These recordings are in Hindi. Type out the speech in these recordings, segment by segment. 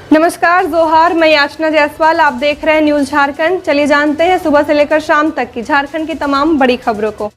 नमस्कार, जोहार। मैं याचना जायसवाल, आप देख रहे हैं न्यूज झारखंड। चलिए जानते हैं सुबह से लेकर शाम तक की झारखंड की तमाम बड़ी खबरों को।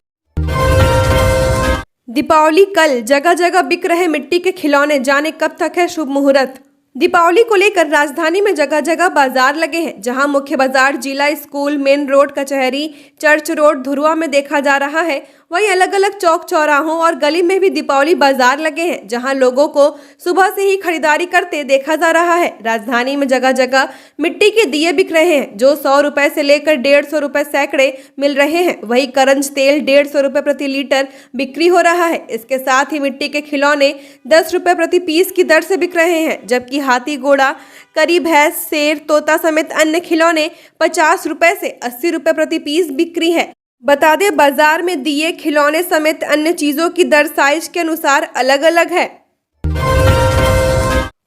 दीपावली कल, जगह जगह बिक रहे मिट्टी के खिलौने, जाने कब तक है शुभ मुहूर्त। दीपावली को लेकर राजधानी में जगह जगह बाजार लगे हैं, जहां मुख्य बाजार जिला, स्कूल, मेन रोड, कचहरी, चर्च रोड, धुरुआ में देखा जा रहा है। वहीं अलग अलग चौक चौराहों और गली में भी दीपावली बाजार लगे हैं, जहां लोगों को सुबह से ही खरीदारी करते देखा जा रहा है। राजधानी में जगह जगह मिट्टी के दिए बिक रहे हैं, जो 100 रुपए से लेकर 150 रुपए सैकड़े मिल रहे हैं। वहीं करंज तेल 150 रुपए प्रति लीटर बिक्री हो रहा है। इसके साथ ही मिट्टी के खिलौने 10 रुपए प्रति पीस की दर से बिक रहे हैं, जबकि हाथी, घोड़ा, करी, भैंस, शेर, तोता समेत अन्य खिलौने 50 रुपए से 80 रुपए प्रति पीस बिक्री है। बता दें, बाजार में दिए, खिलौने समेत अन्य चीजों की दर साइज के अनुसार अलग अलग है।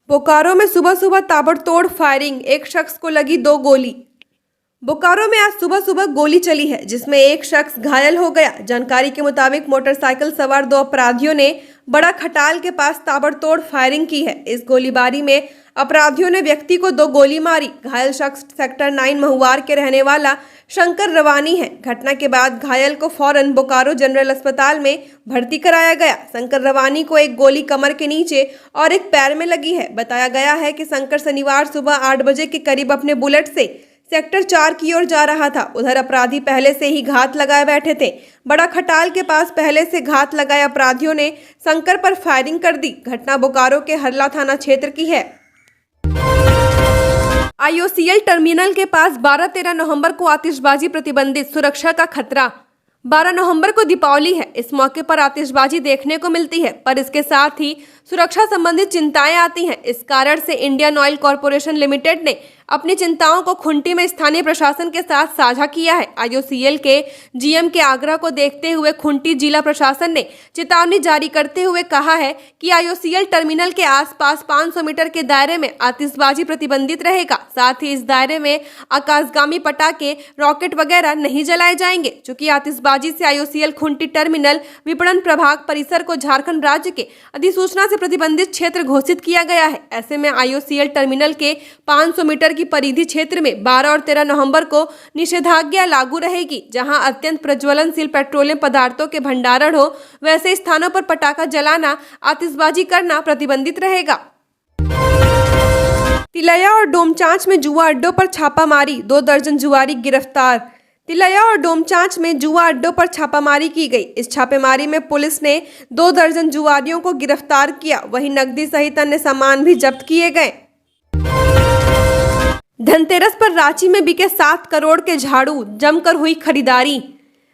बोकारो में सुबह सुबह ताबड़तोड़ फायरिंग, एक शख्स को लगी 2 गोली। बोकारो में आज सुबह सुबह गोली चली है, जिसमें एक शख्स घायल हो गया। जानकारी के मुताबिक मोटरसाइकिल सवार 2 अपराधियों ने बड़ा खटाल के पास ताबड़तोड़ फायरिंग की है। इस गोलीबारी में अपराधियों ने व्यक्ति को 2 गोली मारी। घायल शख्स सेक्टर 9 महुआर के रहने वाला शंकर रवानी है। घटना के बाद घायल को फौरन बोकारो जनरल अस्पताल में भर्ती कराया गया। शंकर रवानी को एक गोली कमर के नीचे और एक पैर में लगी है। बताया गया है कि शंकर शनिवार सुबह 8 बजे के करीब अपने बुलेट से सेक्टर 4 की ओर जा रहा था। उधर अपराधी पहले से ही घात लगाए बैठे थे। बड़ा खटाल के पास पहले से घात लगाए अपराधियों ने शंकर पर फायरिंग कर दी। घटना बोकारो के हरला थाना क्षेत्र की है। IOCL टर्मिनल के पास 12-13 नवंबर को आतिशबाजी प्रतिबंधित, सुरक्षा का खतरा। 12 नवंबर को दीपावली है। इस मौके पर आतिशबाजी देखने को मिलती है, पर इसके साथ ही सुरक्षा संबंधित चिंताएं आती हैं। इस कारण से इंडियन ऑयल कॉरपोरेशन लिमिटेड ने अपनी चिंताओं को खुंटी में स्थानीय प्रशासन के साथ साझा किया है। IOCL के GM के आग्रह को देखते हुए खुंटी जिला प्रशासन ने चेतावनी जारी करते हुए कहा है कि IOCL टर्मिनल के आसपास 500 मीटर के दायरे में आतिशबाजी प्रतिबंधित रहेगा। साथ ही इस दायरे में आकाशगामी पटाखे, रॉकेट वगैरह नहीं जलाए जाएंगे। चूंकि आतिशबाजी से IOCL खुंटी टर्मिनल विपणन प्रभाग परिसर को झारखंड राज्य के अधिसूचना से प्रतिबंधित क्षेत्र घोषित किया गया है। ऐसे में IOCL टर्मिनल के 500 मीटर की परिधि क्षेत्र में 12 और 13 नवंबर को निषेधाज्ञा लागू रहेगी। जहां अत्यंत प्रज्वलनशील पेट्रोलियम पदार्थों के भंडारण हो, वैसे स्थानों पर पटाखा जलाना, आतिशबाजी करना प्रतिबंधित रहेगा। तिलैया और डोमचांच में जुआ अड्डों पर छापामारी, 2 दर्जन जुआरी गिरफ्तार। तिलैया और डोमचांच में जुआ अड्डों पर छापामारी की गई। इस छापेमारी में पुलिस ने 2 दर्जन जुआरियों को गिरफ्तार किया। वहीं नकदी सहित अन्य सामान भी जब्त किए गए। धनतेरस पर रांची में बिके 7 करोड़ के झाड़ू, जमकर हुई खरीदारी।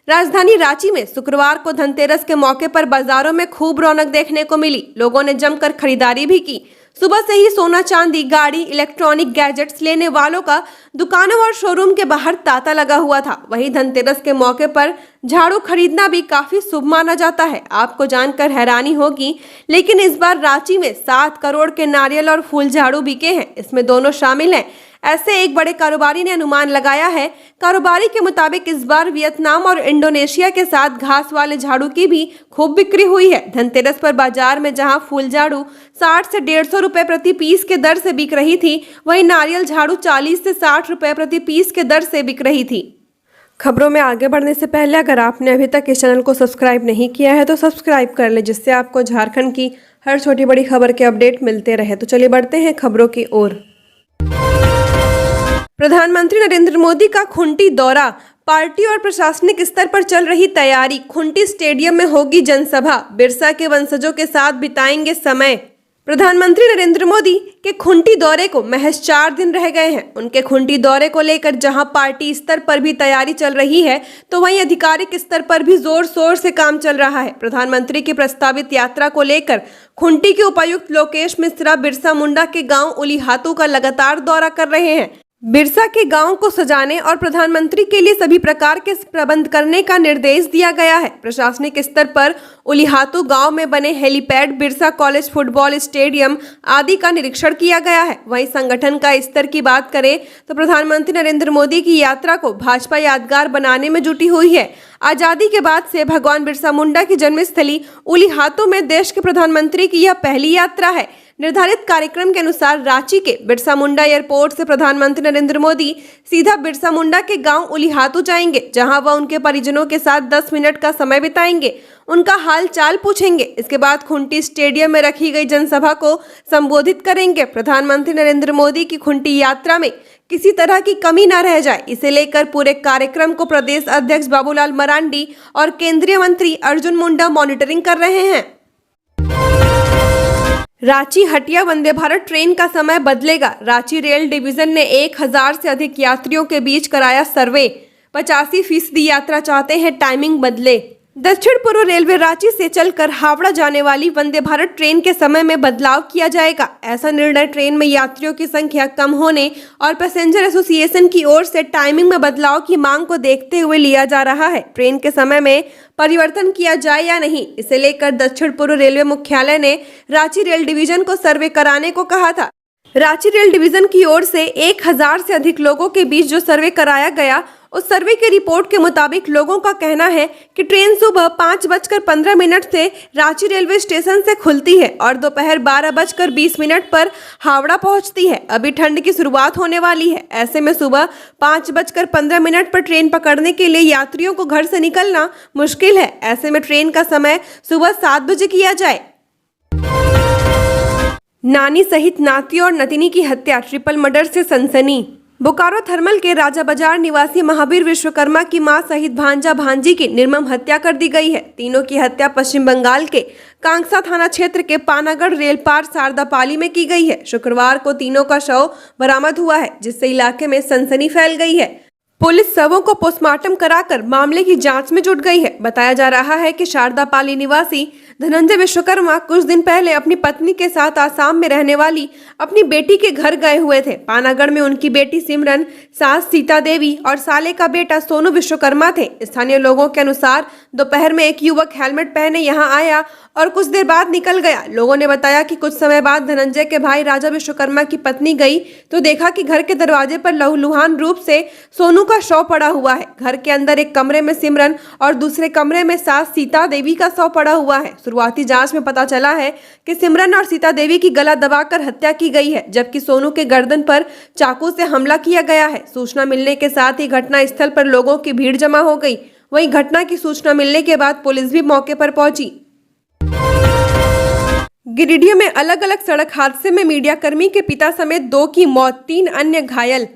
राजधानी रांची में शुक्रवार को धनतेरस के मौके पर बाजारों में खूब रौनक देखने को मिली। लोगों ने जमकर खरीदारी भी की। सुबह से ही सोना, चांदी, गाड़ी, इलेक्ट्रॉनिक गैजेट्स लेने वालों का दुकानों और शोरूम के बाहर तांता लगा हुआ था। वहीं धनतेरस के मौके पर झाड़ू खरीदना भी काफी शुभ माना जाता है। आपको जानकर हैरानी होगी, लेकिन इस बार रांची में 7 करोड़ के नारियल और फूल झाड़ू बिके हैं। इसमें दोनों शामिल हैं। ऐसे एक बड़े कारोबारी ने अनुमान लगाया है। कारोबारी के मुताबिक इस बार वियतनाम और इंडोनेशिया के साथ घास वाले झाड़ू की भी खूब बिक्री हुई है। धनतेरस पर बाजार में जहां फूल झाड़ू 60 से 150 रुपए प्रति पीस के दर से बिक रही थी, वहीं नारियल झाड़ू 40 से 60 रुपए प्रति पीस के दर से बिक रही थी। खबरों में आगे बढ़ने से पहले अगर आपने अभी तक इस चैनल को सब्सक्राइब नहीं किया है तो सब्सक्राइब कर ले, जिससे आपको झारखंड की हर छोटी बड़ी खबर के अपडेट मिलते रहे। तो चलिए बढ़ते हैं खबरों की ओर। प्रधानमंत्री नरेंद्र मोदी का खुंटी दौरा, पार्टी और प्रशासनिक स्तर पर चल रही तैयारी। खुंटी स्टेडियम में होगी जनसभा, बिरसा के वंशजों के साथ बिताएंगे समय। प्रधानमंत्री नरेंद्र मोदी के खुंटी दौरे को महज 4 दिन रह गए हैं। उनके खुंटी दौरे को लेकर जहां पार्टी स्तर पर भी तैयारी चल रही है, तो वहीं आधिकारिक स्तर पर भी जोर शोर से काम चल रहा है। प्रधानमंत्री की प्रस्तावित यात्रा को लेकर खुंटी के उपायुक्त लोकेश मिश्रा बिरसा मुंडा के गांव उलीहातू का लगातार दौरा कर रहे हैं। बिरसा के गांव को सजाने और प्रधानमंत्री के लिए सभी प्रकार के प्रबंध करने का निर्देश दिया गया है। प्रशासनिक स्तर पर उलीहातू गांव में बने helipad, Birsa college football stadium आदि का निरीक्षण किया गया है। वहीं संगठन का स्तर की बात करें तो प्रधानमंत्री नरेंद्र मोदी की यात्रा को भाजपा यादगार बनाने में जुटी हुई है। आजादी के बाद से भगवान बिरसा मुंडा की जन्मस्थली उलीहातू में देश के प्रधानमंत्री की यह पहली यात्रा है। निर्धारित कार्यक्रम के अनुसार रांची के बिरसा मुंडा एयरपोर्ट से प्रधानमंत्री नरेंद्र मोदी सीधा बिरसा मुंडा के गांव उलीहातू जाएंगे, जहां वह उनके परिजनों के साथ 10 मिनट का समय बिताएंगे, उनका हाल चाल पूछेंगे। इसके बाद खुंटी स्टेडियम में रखी गई जनसभा को संबोधित करेंगे। प्रधानमंत्री नरेंद्र मोदी की खुंटी यात्रा में किसी तरह की कमी न रह जाए, इसे लेकर पूरे कार्यक्रम को प्रदेश अध्यक्ष बाबूलाल मरांडी और केंद्रीय मंत्री अर्जुन मुंडा मॉनिटरिंग कर रहे हैं। रांची हटिया वंदे भारत ट्रेन का समय बदलेगा। रांची रेल डिवीजन ने 1000 से अधिक यात्रियों के बीच कराया सर्वे। 85% यात्रा चाहते हैं टाइमिंग बदले। दक्षिण पूर्व रेलवे रांची से चलकर हावड़ा जाने वाली वंदे भारत ट्रेन के समय में बदलाव किया जाएगा। ऐसा निर्णय ट्रेन में यात्रियों की संख्या कम होने और पैसेंजर एसोसिएशन की ओर से टाइमिंग में बदलाव की मांग को देखते हुए लिया जा रहा है। ट्रेन के समय में परिवर्तन किया जाए या नहीं, इसे लेकर दक्षिण पूर्व रेलवे मुख्यालय ने रांची रेल डिवीजन को सर्वे कराने को कहा था। रांची रेल डिवीजन की ओर से 1000 से अधिक लोगों के बीच जो सर्वे कराया गया, उस सर्वे की रिपोर्ट के मुताबिक लोगों का कहना है कि ट्रेन सुबह 5:15 से रांची रेलवे स्टेशन से खुलती है और दोपहर 12:20 पर हावड़ा पहुंचती है। अभी ठंड की शुरुआत होने वाली है, ऐसे में सुबह 5:15 पर ट्रेन पकड़ने के लिए यात्रियों को घर से निकलना मुश्किल है। ऐसे में ट्रेन का समय सुबह 7 बजे किया जाए। नानी सहित नाती और नतिनी की हत्या, ट्रिपल मर्डर से सनसनी। बोकारो थर्मल के राजा बाजार निवासी महावीर विश्वकर्मा की मां सहित भांजा भांजी की निर्मम हत्या कर दी गई है। तीनों की हत्या पश्चिम बंगाल के कांगसा थाना क्षेत्र के पानागढ़ रेलपार सारदापाली में की गई है। शुक्रवार को तीनों का शव बरामद हुआ है, जिससे इलाके में सनसनी फैल गई है। पुलिस शवों को पोस्टमार्टम कराकर मामले की जांच में जुट गई है। बताया जा रहा है कि शारदापाली निवासी धनंजय विश्वकर्मा कुछ दिन पहले अपनी पत्नी के साथ आसाम में रहने वाली अपनी बेटी के घर गए हुए थे। पानागढ़ में उनकी बेटी सिमरन, सास सीता देवी और साले का बेटा सोनू विश्वकर्मा थे। स्थानीय लोगों के अनुसार दोपहर में एक युवक हेलमेट पहने यहां आया और कुछ देर बाद निकल गया। लोगों ने बताया कि कुछ समय बाद धनंजय के भाई राजा विश्वकर्मा की पत्नी गई तो देखा कि घर के दरवाजे पर लहूलुहान रूप से सोनू का शव पड़ा हुआ है। घर के अंदर एक कमरे में सिमरन और दूसरे कमरे में सास सीता देवी का शव पड़ा हुआ है। शुरुआती जांच में पता चला है कि सिमरन और सीता देवी की गला दबाकर हत्या की गई है, जबकि सोनू के गर्दन पर चाकू से हमला किया गया है। सूचना मिलने के साथ ही घटना स्थल पर लोगों की भीड़ जमा हो गई। वहीं घटना की सूचना मिलने के बाद पुलिस भी मौके पर पहुंची। गिरिडीह में अलग अलग सड़क हादसे में मीडियाकर्मी के पिता समेत 2 की मौत, 3 अन्य घायल।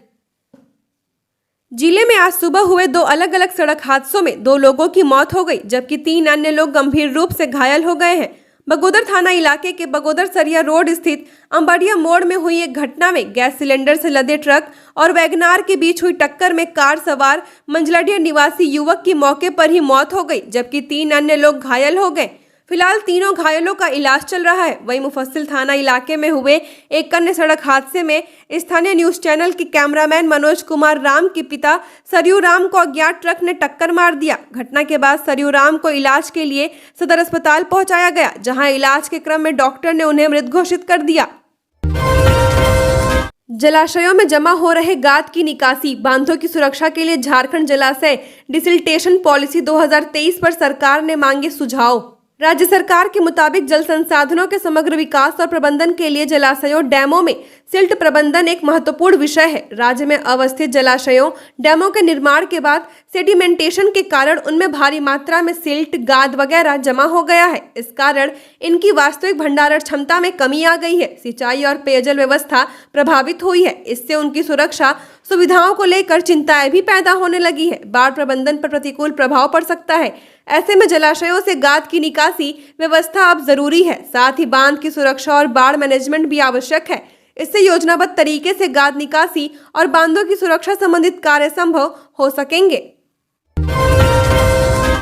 जिले में आज सुबह हुए 2 अलग अलग सड़क हादसों में 2 लोगों की मौत हो गई, जबकि 3 अन्य लोग गंभीर रूप से घायल हो गए हैं। बगोदर थाना इलाके के बगोदर सरिया रोड स्थित अंबड़िया मोड़ में हुई एक घटना में गैस सिलेंडर से लदे ट्रक और वैगनार के बीच हुई टक्कर में कार सवार मंझलाडीह निवासी युवक की मौके पर ही मौत हो गई, जबकि 3 अन्य लोग घायल हो गए। फिलहाल तीनों घायलों का इलाज चल रहा है। वहीं मुफस्सिल थाना इलाके में हुए एक अन्य सड़क हादसे में स्थानीय न्यूज चैनल के कैमरामैन मनोज कुमार राम के पिता सरयू राम को अज्ञात ट्रक ने टक्कर मार दिया। घटना के बाद सरयू राम को इलाज के लिए सदर अस्पताल पहुंचाया गया, जहां इलाज के क्रम में डॉक्टर ने उन्हें मृत घोषित कर दिया। जलाशयों में जमा हो रहे गाद की निकासी, बांधों की सुरक्षा के लिए झारखंड जलाशय डिसिल्टेशन पॉलिसी 2023 पर सरकार ने मांगे सुझाव। राज्य सरकार के मुताबिक जल संसाधनों के समग्र विकास और प्रबंधन के लिए जलाशयों डैमों में सिल्ट प्रबंधन एक महत्वपूर्ण विषय है। राज्य में अवस्थित जलाशयों डैमों के निर्माण के बाद सेडिमेंटेशन के कारण उनमें भारी मात्रा में सिल्ट, गाद वगैरह जमा हो गया है। इस कारण इनकी वास्तविक भंडारण क्षमता में कमी आ गई है। सिंचाई और पेयजल व्यवस्था प्रभावित हुई है। इससे उनकी सुरक्षा सुविधाओं को लेकर चिंताएं भी पैदा होने लगी है। बाढ़ प्रबंधन पर प्रतिकूल प्रभाव पड़ सकता है। ऐसे में जलाशयों से गाद की निकासी व्यवस्था अब जरूरी है। साथ ही बांध की सुरक्षा और बाढ़ मैनेजमेंट भी आवश्यक है। इससे योजनाबद्ध तरीके से गाद निकासी और बांधों की सुरक्षा संबंधित कार्य संभव हो सकेंगे।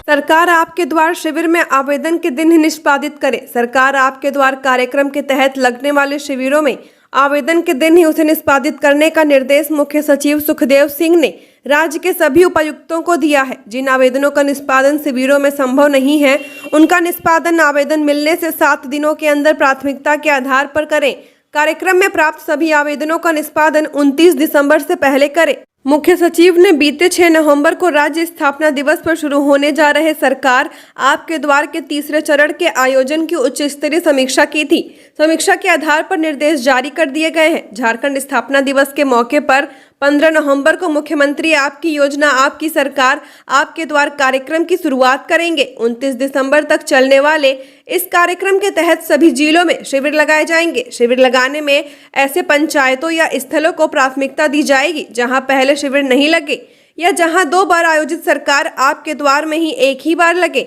सरकार आपके द्वार शिविर में आवेदन के दिन ही निष्पादित करे। सरकार आपके द्वार कार्यक्रम के तहत लगने वाले शिविरों में आवेदन के दिन ही उसे निष्पादित करने का निर्देश मुख्य सचिव सुखदेव सिंह ने राज्य के सभी उपायुक्तों को दिया है। जिन आवेदनों का निष्पादन शिविरों में संभव नहीं है, उनका निष्पादन आवेदन मिलने से 7 दिनों के अंदर प्राथमिकता के आधार पर करें। कार्यक्रम में प्राप्त सभी आवेदनों का निष्पादन 29 दिसंबर से पहले करें। मुख्य सचिव ने बीते 6 नवंबर को राज्य स्थापना दिवस पर शुरू होने जा रहे सरकार आपके द्वार के तीसरे चरण के आयोजन की उच्च स्तरीय समीक्षा की थी। समीक्षा के आधार पर निर्देश जारी कर दिए गए हैं। झारखंड स्थापना दिवस के मौके पर 15 नवंबर को मुख्यमंत्री आपकी योजना आपकी सरकार आपके द्वार कार्यक्रम की शुरुआत करेंगे। 29 दिसंबर तक चलने वाले इस कार्यक्रम के तहत सभी जिलों में शिविर लगाए जाएंगे। शिविर लगाने में ऐसे पंचायतों या स्थलों को प्राथमिकता दी जाएगी जहां पहले शिविर नहीं लगे या जहां 2 बार आयोजित सरकार आपके द्वार में ही एक ही बार लगे।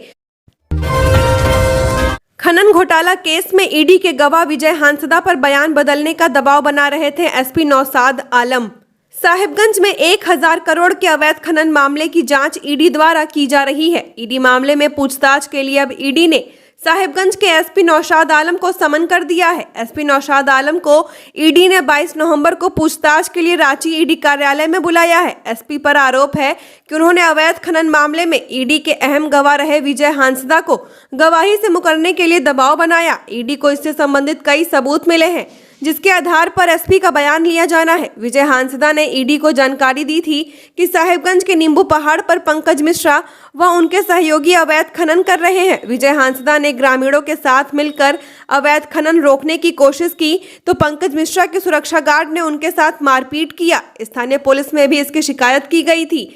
खनन घोटाला केस में ईडी के गवाह विजय हांसदा पर बयान बदलने का दबाव बना रहे थे एसपी नौशाद आलम। साहिबगंज में 1000 करोड़ के अवैध खनन मामले की जांच ईडी द्वारा की जा रही है। ईडी मामले में पूछताछ के लिए अब ईडी ने साहिबगंज के एसपी नौशाद आलम को समन कर दिया है। एसपी नौशाद आलम को ईडी ने 22 नवंबर को पूछताछ के लिए रांची ईडी कार्यालय में बुलाया है। एसपी पर आरोप है कि उन्होंने अवैध खनन मामले में ईडी के अहम गवाह रहे विजय हांसदा को गवाही से मुकरने के लिए दबाव बनाया। ईडी को इससे संबंधित कई सबूत मिले हैं जिसके आधार पर एसपी का बयान लिया जाना है। विजय हांसदा ने ईडी को जानकारी दी थी कि साहिबगंज के नींबू पहाड़ पर पंकज मिश्रा व उनके सहयोगी अवैध खनन कर रहे हैं। विजय हांसदा ने ग्रामीणों के साथ मिलकर अवैध खनन रोकने की कोशिश की तो पंकज मिश्रा के सुरक्षा गार्ड ने उनके साथ मारपीट किया। स्थानीय पुलिस में भी इसकी शिकायत की गई थी।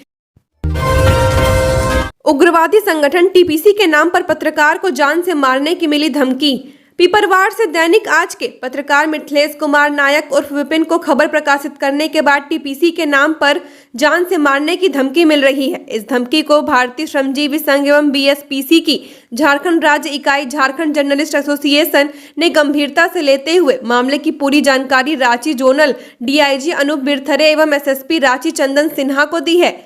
उग्रवादी संगठन टीपीसी के नाम पर पत्रकार को जान से मारने की मिली धमकी। पिपरवाड़ से दैनिक आज के पत्रकार मिथिलेश कुमार नायक उर्फ विपिन को खबर प्रकाशित करने के बाद टीपीसी के नाम पर जान से मारने की धमकी मिल रही है। इस धमकी को भारतीय श्रमजीवी संघ एवं बीएसपीसी की झारखंड राज्य इकाई झारखंड जर्नलिस्ट एसोसिएशन ने गंभीरता से लेते हुए मामले की पूरी जानकारी रांची जोनल डीआईजी अनूप बिरथरे एवं एसएसपी रांची चंदन सिन्हा को दी है।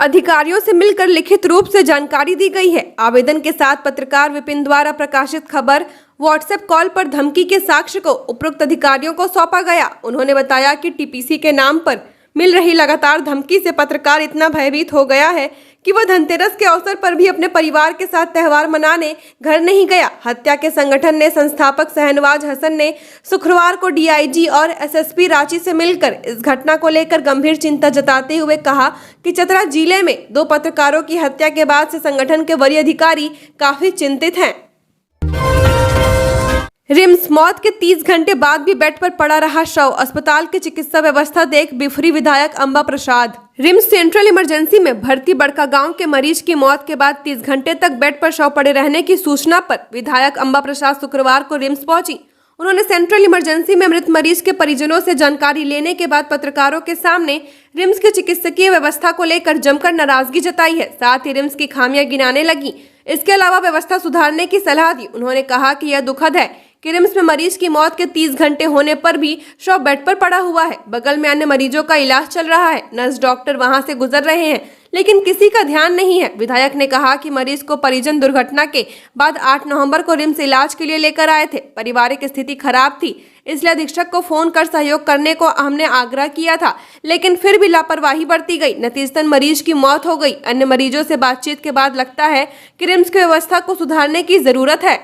अधिकारियों से मिलकर लिखित रूप से जानकारी दी गई है। आवेदन के साथ पत्रकार विपिन द्वारा प्रकाशित खबर व्हाट्सएप कॉल पर धमकी के साक्ष्य को उपरोक्त अधिकारियों को सौंपा गया। उन्होंने बताया कि टीपीसी के नाम पर मिल रही लगातार धमकी से पत्रकार इतना भयभीत हो गया है कि वह धनतेरस के अवसर पर भी अपने परिवार के साथ त्योहार मनाने घर नहीं गया। हत्या के संगठन ने संस्थापक शहनवाज हसन ने शुक्रवार को डीआईजी और एसएसपी रांची से मिलकर इस घटना को लेकर गंभीर चिंता जताते हुए कहा कि चतरा जिले में 2 पत्रकारों की हत्या के बाद से संगठन के वरीय अधिकारी काफी चिंतित हैं। रिम्स मौत के 30 घंटे बाद भी बेड पर पड़ा रहा शव। अस्पताल की चिकित्सा व्यवस्था देख बिफरी विधायक Amba Prasad. RIMS central emergency में भर्ती बड़का गांव के मरीज की मौत के बाद 30 घंटे तक बेड पर शव पड़े रहने की सूचना पर विधायक अंबा प्रसाद शुक्रवार को रिम्स पहुंची। उन्होंने सेंट्रल इमरजेंसी में मृत मरीज के परिजनों से जानकारी लेने के बाद पत्रकारों के सामने रिम्स की चिकित्सकीय व्यवस्था को लेकर जमकर नाराजगी जताई है। साथ ही रिम्स की खामियां गिनाने लगी। इसके अलावा व्यवस्था सुधारने की सलाह दी। उन्होंने कहा कि यह दुखद है कि रिम्स में मरीज की मौत के 30 घंटे होने पर भी शव बेड पर पड़ा हुआ है। बगल में अन्य मरीजों का इलाज चल रहा है। नर्स डॉक्टर वहां से गुजर रहे हैं लेकिन किसी का ध्यान नहीं है। विधायक ने कहा कि मरीज को परिजन दुर्घटना के बाद 8 नवंबर को रिम्स इलाज के लिए लेकर आए थे। पारिवारिक स्थिति खराब थी इसलिए अधीक्षक को फोन कर सहयोग करने को हमने आग्रह किया था लेकिन फिर भी लापरवाही बरती गई। नतीजतन मरीज की मौत हो गई। अन्य मरीजों से बातचीत के बाद लगता है कि रिम्स की व्यवस्था को सुधारने की जरूरत है।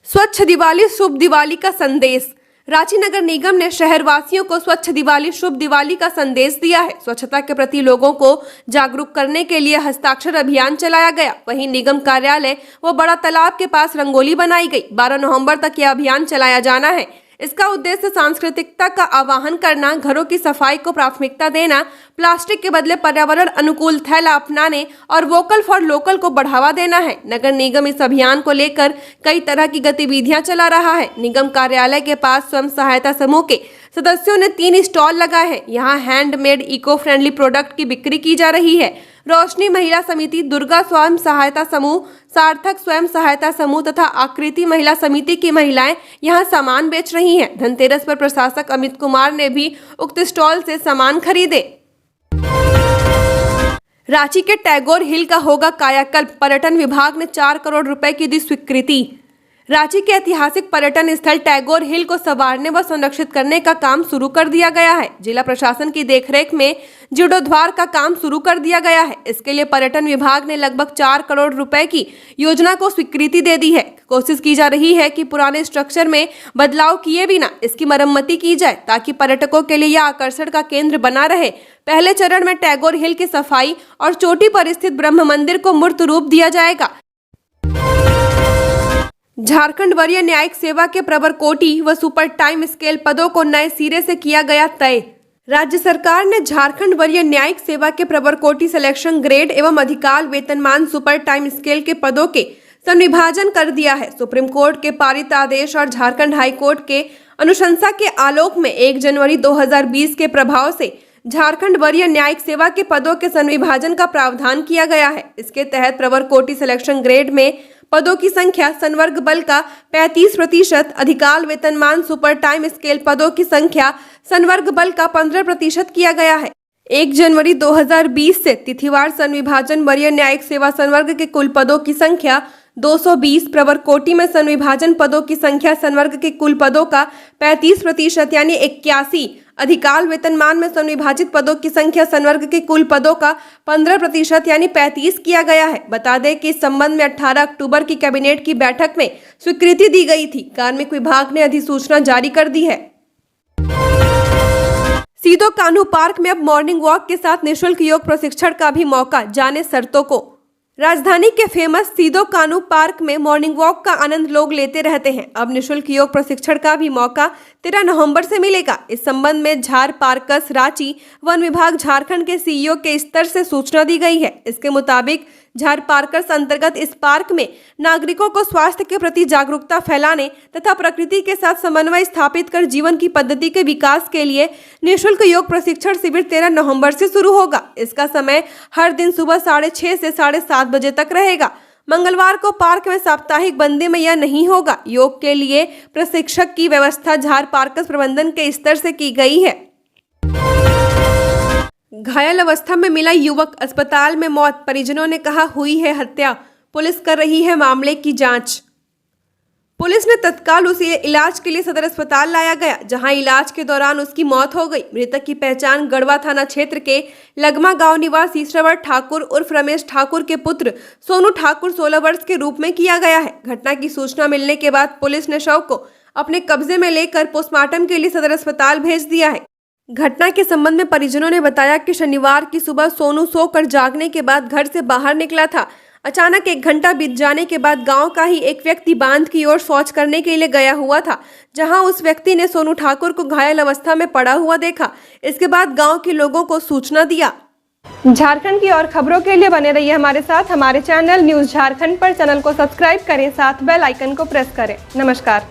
स्वच्छ दिवाली शुभ दिवाली का संदेश। रांची नगर निगम ने शहरवासियों को स्वच्छ दिवाली शुभ दिवाली का संदेश दिया है। स्वच्छता के प्रति लोगों को जागरूक करने के लिए हस्ताक्षर अभियान चलाया गया। वहीं निगम कार्यालय व बड़ा तालाब के पास रंगोली बनाई गई। 12 नवंबर तक यह अभियान चलाया जाना है। इसका उद्देश्य सांस्कृतिकता का आह्वान करना, घरों की सफाई को प्राथमिकता देना, प्लास्टिक के बदले पर्यावरण अनुकूल थैला अपनाने और वोकल फॉर लोकल को बढ़ावा देना है। नगर निगम इस अभियान को लेकर कई तरह की गतिविधियां चला रहा है। निगम कार्यालय के पास स्वयं सहायता समूह के सदस्यों ने 3 स्टॉल लगाए हैं। यहाँ हैंडमेड इको फ्रेंडली प्रोडक्ट की बिक्री की जा रही है। रोशनी महिला समिति, दुर्गा स्वयं सहायता समूह, सार्थक स्वयं सहायता समूह तथा आकृति महिला समिति की महिलाएं यहां सामान बेच रही हैं। धनतेरस पर प्रशासक अमित कुमार ने भी उक्त स्टॉल से सामान खरीदे। रांची के टैगोर हिल का होगा कायाकल्प। पर्यटन विभाग ने 4 करोड़ रुपए की दी स्वीकृति। रांची के ऐतिहासिक पर्यटन स्थल टैगोर हिल को संवारने व संरक्षित करने का काम शुरू कर दिया गया है। जिला प्रशासन की देखरेख में जीर्णोद्धार का काम शुरू कर दिया गया है। इसके लिए पर्यटन विभाग ने लगभग 4 करोड़ रुपए की योजना को स्वीकृति दे दी है। कोशिश की जा रही है कि पुराने स्ट्रक्चर में बदलाव किए बिना इसकी मरम्मति की जाए ताकि पर्यटकों के लिए यह आकर्षण का केंद्र बना रहे। पहले चरण में टैगोर हिल की सफाई और चोटी पर स्थित ब्रह्म मंदिर को मूर्त रूप दिया जाएगा। झारखंड वरीय न्यायिक सेवा के प्रवर कोटि व सुपर टाइम स्केल पदों को नए सिरे से किया गया तय। राज्य सरकार ने झारखंड वरीय न्यायिक सेवा के प्रवर कोटि सिलेक्शन ग्रेड एवं अधिकाल वेतनमान सुपर टाइम स्केल के पदों के संविभाजन कर दिया है। सुप्रीम कोर्ट के पारित आदेश और झारखंड हाई कोर्ट के अनुशंसा के आलोक में 1 जनवरी 2020 के प्रभाव से झारखंड वरीय न्यायिक सेवा के पदों के संविभाजन का प्रावधान किया गया है। इसके तहत प्रवर कोटि सिलेक्शन ग्रेड में पदों की संख्या संवर्ग बल का 35%, अधिकाल वेतनमान सुपर टाइम स्केल पदों की संख्या संवर्ग बल का 15% किया गया है। 1 जनवरी 2020 से तिथिवार संविभाजन वरीय न्यायिक सेवा संवर्ग के कुल पदों की संख्या 220, प्रवर कोटि में संविभाजन पदों की संख्या संवर्ग के कुल पदों का 35% यानी 81, अधिकाल वेतनमान में संविभाजित पदों की संख्या संवर्ग के कुल पदों का 15% यानी 35 किया गया है। बता दें कि इस संबंध में 18 अक्टूबर की कैबिनेट की बैठक में स्वीकृति दी गई थी। कार्मिक विभाग ने अधिसूचना जारी कर दी है। सीधो कान्हू पार्क में अब मॉर्निंग वॉक के साथ निःशुल्क योग प्रशिक्षण का भी मौका, जाने शर्तों को। राजधानी के फेमस सीधो कान्हू पार्क में मॉर्निंग वॉक का आनंद लोग लेते रहते हैं। अब निःशुल्क योग प्रशिक्षण का भी मौका 13 नवंबर से मिलेगा। इस संबंध में झार पार्कस रांची वन विभाग झारखंड के सीईओ के स्तर से सूचना दी गई है। इसके मुताबिक झार पार्कस अंतर्गत इस पार्क में नागरिकों को स्वास्थ्य के प्रति जागरूकता फैलाने तथा प्रकृति के साथ समन्वय स्थापित कर जीवन की पद्धति के विकास के लिए निःशुल्क योग प्रशिक्षण शिविर 13 नवंबर से शुरू होगा। इसका समय हर दिन सुबह 6:30 से 7:30 बजे तक रहेगा। मंगलवार को पार्क में साप्ताहिक बंदी में यह नहीं होगा। योग के लिए प्रशिक्षक की व्यवस्था झार पार्कस प्रबंधन के स्तर से की गई है। घायल अवस्था में मिला युवक, अस्पताल में मौत, परिजनों ने कहा हुई है हत्या। पुलिस कर रही है मामले की जांच। पुलिस ने तत्काल उसे इलाज के लिए सदर अस्पताल लाया गया, जहां इलाज के दौरान उसकी मौत हो गई। मृतक की पहचान गढ़वा थाना क्षेत्र के लगमा गांव निवासी श्रवण ठाकुर उर्फ रमेश ठाकुर के पुत्र सोनू ठाकुर 16 वर्ष के रूप में किया गया है। घटना की सूचना मिलने के बाद पुलिस ने शव को अपने कब्जे में लेकर पोस्टमार्टम के लिए सदर अस्पताल भेज दिया है। घटना के संबंध में परिजनों ने बताया कि शनिवार की सुबह सोनू सोकर जागने के बाद घर से बाहर निकला था। अचानक 1 घंटा बीत जाने के बाद गांव का ही एक व्यक्ति बांध की ओर शौच करने के लिए गया हुआ था, जहां उस व्यक्ति ने सोनू ठाकुर को घायल अवस्था में पड़ा हुआ देखा। इसके बाद गांव के लोगों को सूचना दिया। झारखंड की और खबरों के लिए बने रहिए हमारे साथ। हमारे चैनल न्यूज झारखंड पर चैनल को सब्सक्राइब करें, साथ बेल आइकन को प्रेस करें। नमस्कार।